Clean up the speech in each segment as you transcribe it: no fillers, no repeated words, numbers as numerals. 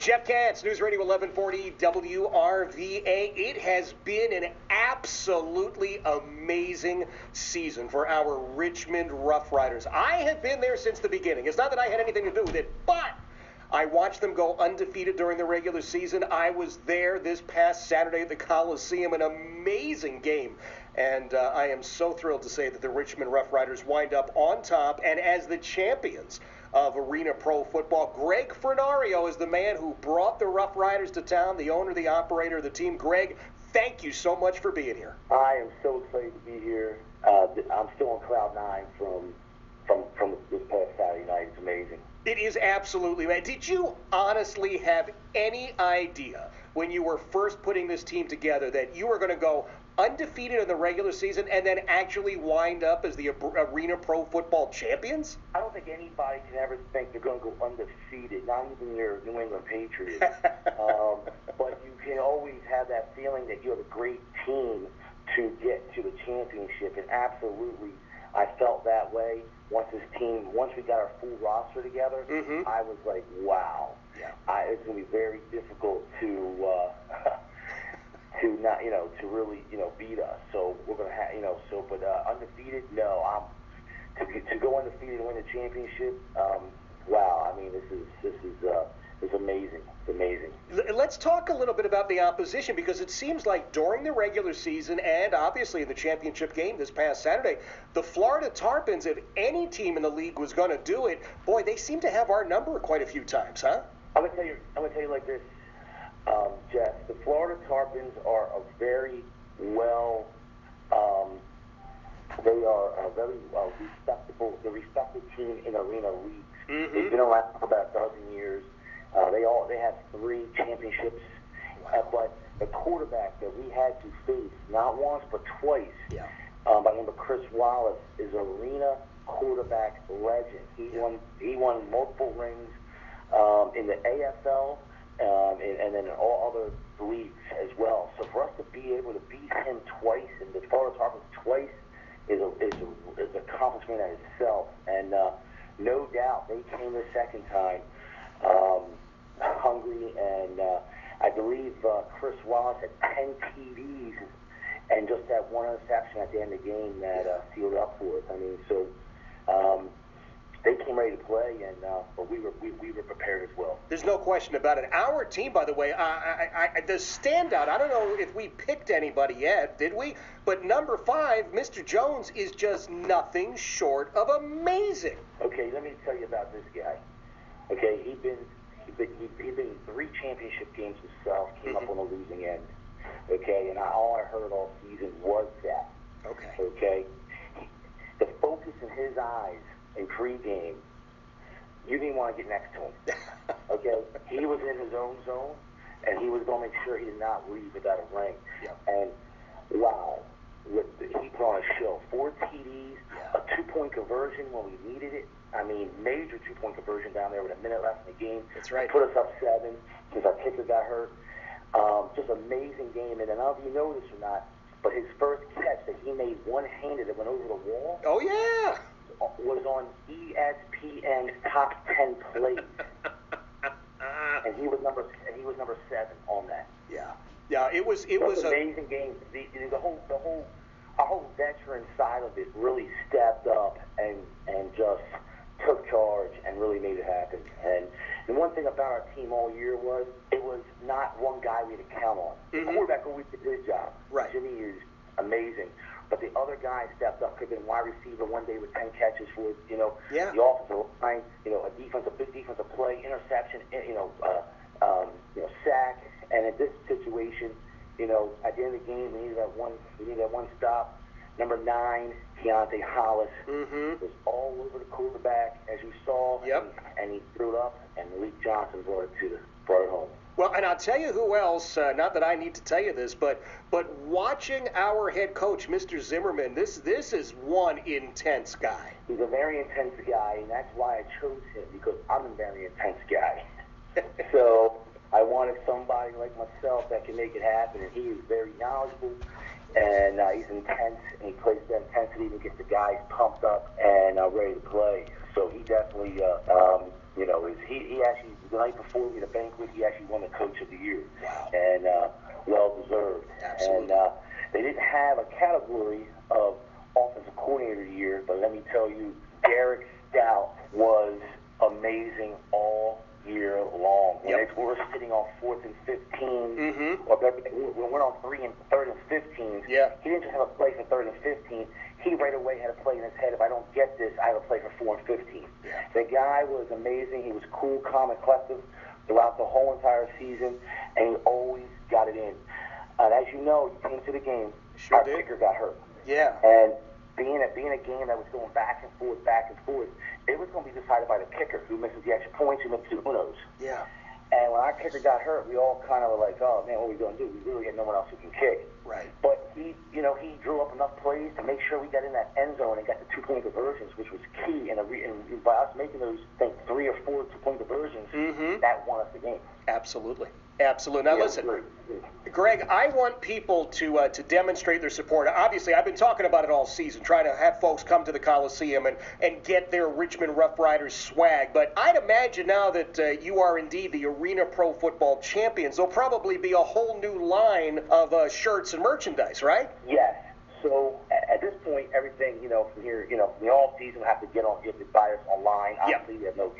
Jeff Katz, News Radio 1140 WRVA. It has been an absolutely amazing season for our Richmond Roughriders. I have been there since the beginning. It's not that I had anything to do with it, but I watched them go undefeated during the regular season. I was there this past Saturday at the Coliseum, an amazing game. And I am so thrilled to say that the Richmond Roughriders wind up on top and as the champions of Arena Pro Football. Gregg Fornario is the man who brought the Roughriders to town, the owner, the operator of the team. Gregg, thank you so much for being here. I am so excited to be here. I'm still on cloud nine from this past Saturday night. It's amazing. It is absolutely, man. Did you honestly have any idea when you were first putting this team together that you were going to go undefeated in the regular season and then actually wind up as the Arena Pro Football champions? I don't think anybody can ever think they're going to go undefeated, not even your New England Patriots. But you can always have that feeling that you have a great team to get to the championship, and absolutely I felt that way. Once we got our full roster together, I was like, wow. Yeah. It's going to be very difficult to to really, beat us. So we're going to have, but undefeated, no. To go undefeated and win the championship, wow. I mean, this is amazing. It's amazing. Let's talk a little bit about the opposition, because it seems like during the regular season and obviously in the championship game this past Saturday, the Florida Tarpons, if any team in the league was going to do it, boy, they seem to have our number quite a few times, huh? I'm going to tell you like this, Jeff. The Florida Tarpons are a very well, they are a very respected team in arena leagues. They've been around for about a dozen years. They have 3 championships. But the quarterback that we had to face, not once but twice, by the name of Chris Wallace, is arena quarterback legend. He won multiple rings in the AFL and then in all other leagues as well. So for us to be able to beat him twice and the Florida Tarpons twice is an accomplishment in itself. And no doubt they came the second time hungry, and I believe Chris Wallace had 10 TDs and just that one interception at the end of the game that sealed up for us. I mean, so they came ready to play, and but we were prepared as well. There's no question about it. Our team, by the way, the standout, I don't know if we picked anybody yet, did we? But number 5, Mr. Jones, is just nothing short of amazing. Okay, let me tell you about this guy. Okay, he'd been in 3 championship games himself, came up on the losing end. Okay, and all I heard all season was that. Okay, the focus in his eyes in pregame, you didn't want to get next to him. Okay, he was in his own zone, and he was going to make sure he did not leave without a ring. And wow, he put on a show. 4 TDs, a 2-point conversion when we needed it. I mean, major 2-point conversion down there with a minute left in the game. That's right. Put us up 7 because our kicker got hurt. Just amazing game. And I don't know if you know this or not, but his first catch that he made one-handed that went over the wall. Oh, yeah. Was on ESPN's top 10 plays. And he was number 7 on that. Yeah, it was an amazing game. Our whole veteran side of it really stepped up and just took charge and really made it happen. And the one thing about our team all year was it was not one guy we had to count on. The quarterback always did his job. Right. Jimmy is amazing. But the other guys stepped up. Could have been wide receiver one day with 10 catches for, the offensive line, a big defensive play, interception, sack. And in this situation, at the end of the game, we needed that one stop. Number 9, Keontae Hollis was all over the quarterback, as you saw, and he threw it up, and Malik Johnson brought it home. Well, and I'll tell you who else, not that I need to tell you this, but watching our head coach, Mr. Zimmerman, this is one intense guy. He's a very intense guy, and that's why I chose him, because I'm a very intense guy. So I wanted somebody like myself that can make it happen, and he is very knowledgeable, and he's intense, and he plays that intensity to get the guys pumped up and ready to play. So he definitely, he actually, the night before the banquet, he actually won the Coach of the Year. Wow. And well deserved. Absolutely. And they didn't have a category of Offensive Coordinator of the Year, but let me tell you, Derek Stout was amazing all year long. When Yep. we were sitting on 4th and 15, Mm-hmm. or when we're on 3rd and 15, Yeah. he didn't just have a play for 3rd and 15. He right away had a play in his head. If I don't get this, I have a play for 4th and 15. Yeah. The guy was amazing. He was cool, calm, and collective throughout the whole entire season, and he always got it in. And as you know, you came to the game. Sure our did. kicker got hurt. Yeah. And being a game that was going back and forth, it was going to be decided by the kicker, who misses the extra points, who misses the unos. Yeah. And when our kicker got hurt, we all kind of were like, oh, man, what are we going to do? We really had no one else who can kick. Right. But he drew up enough plays to make sure we got in that end zone and got the 2-point conversions, which was key. And by us making those, I think, 3 or 4 2-point conversions, that won us the game. Absolutely. Absolutely. Now, listen, Gregg, I want people to demonstrate their support. Obviously, I've been talking about it all season, trying to have folks come to the Coliseum and get their Richmond Roughriders swag. But I'd imagine now that you are indeed the Arena Pro Football champions, there'll probably be a whole new line of shirts and merchandise, right? Yes. So at this point, everything, from here, the all season, we have to you have to buy us online. Obviously, we have no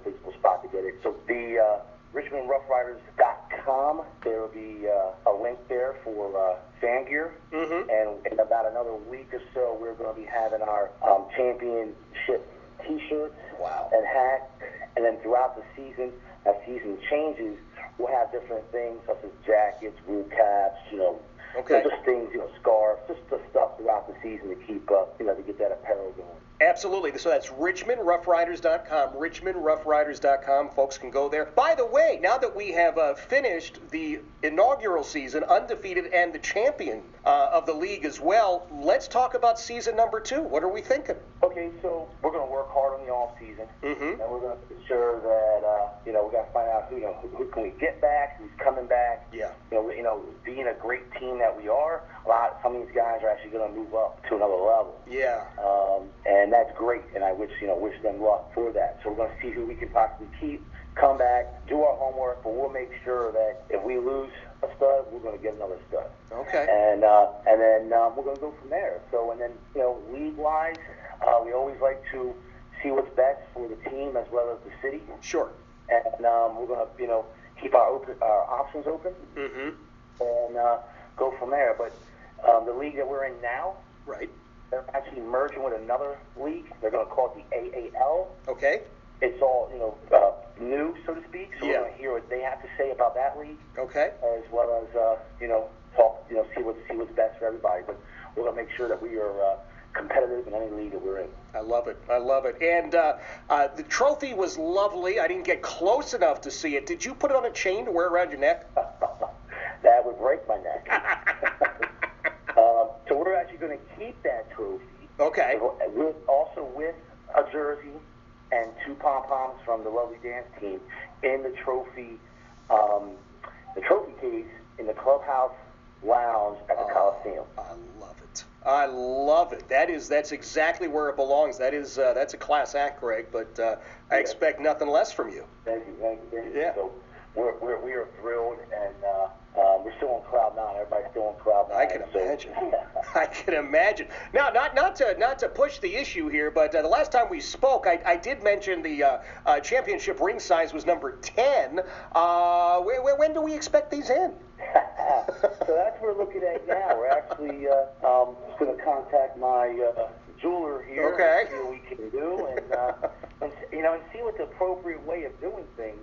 physical spot to get it. So the RichmondRoughriders.com, there will be a link there for fan gear. And in about another week or so, we're going to be having our championship T-shirts and hats. And then throughout the season, as season changes, we'll have different things such as jackets, wool caps, just things, scarves, just the stuff throughout the season to keep up, to get that apparel going. Absolutely. So that's RichmondRoughriders.com, RichmondRoughriders.com. Folks can go there. By the way, now that we have finished the inaugural season, undefeated and the champion of the league as well, let's talk about season number 2. What are we thinking? Okay, so we're going to work hard on the off season, and we're going to make sure that we got to find out who can we get back, who's coming back. Yeah. Being a great team that we are, some of these guys are actually going to move up to another level. Yeah. And that's great, and I wish them luck for that. So we're going to see who we can possibly keep, come back, do our homework, but we'll make sure that if we lose a stud, we're going to get another stud. Okay. And then we're going to go from there. So, and then, league-wise, we always like to see what's best for the team as well as the city. Sure. And we're going to, keep our options open and go from there. But the league that we're in now, right, they're actually merging with another league. They're going to call it the AAL. Okay. It's all, new, so to speak. So we're going to hear what they have to say about that league. Okay. As well as, talk, see what's best for everybody. But we're going to make sure that we are competitive in any league that we're in. I love it. I love it. And the trophy was lovely. I didn't get close enough to see it. Did you put it on a chain to wear around your neck? That would break my neck. So we're actually going to keep that trophy. Okay. Also with a jersey and 2 pom-poms from the lovely dance team in the trophy case in the clubhouse lounge at the Coliseum. I love it. I love it. That's exactly where it belongs. That's a class act, Gregg. But I expect nothing less from you. Thank you. Yeah. So we are thrilled, and we're still on cloud 9. Everybody's still on cloud 9. I can imagine. I can imagine. Now, not to push the issue here, but the last time we spoke, I did mention the championship ring size was number 10. When do we expect these in? So that's what we're looking at now. We're actually just going to contact my jeweler here and see what we can do, and see what the appropriate way of doing things.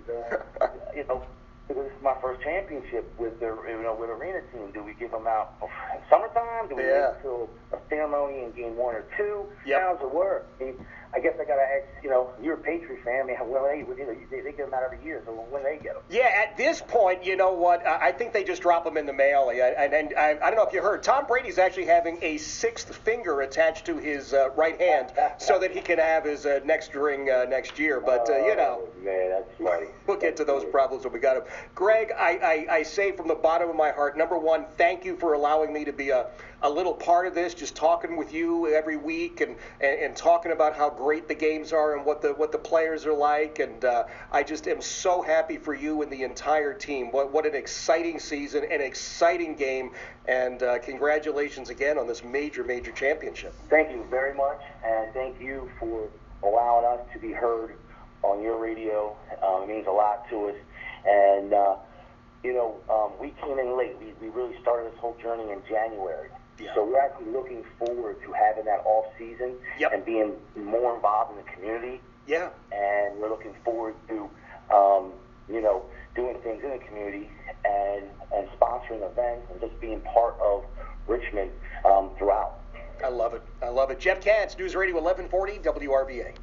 Because this is my first championship with the with arena team. Do we give them out in summertime? Do we wait until a ceremony in game 1 or 2? How does it work? I guess I gotta ask. You're a Patriot fan. I mean, they get them out every year. So when they get them? Yeah, at this point, you know what? I think they just drop them in the mail. And I don't know if you heard, Tom Brady's actually having a 6th finger attached to his right hand so that he can have his next ring next year. But man, that's funny. We'll get to those problems when we got them. Gregg, I say from the bottom of my heart, number one, thank you for allowing me to be a little part of this, just talking with you every week and talking about how great the games are and what the players are like, and I just am so happy for you and the entire team. What an exciting season, an exciting game, and congratulations again on this major championship. Thank you very much, and thank you for allowing us to be heard on your radio. It means a lot to us, and we came in late. We really started this whole journey in January. Yeah. So we're actually looking forward to having that off season Yep. and being more involved in the community. Yeah. And we're looking forward to, doing things in the community and sponsoring events and just being part of Richmond throughout. I love it. Jeff Katz, News Radio 1140 WRVA.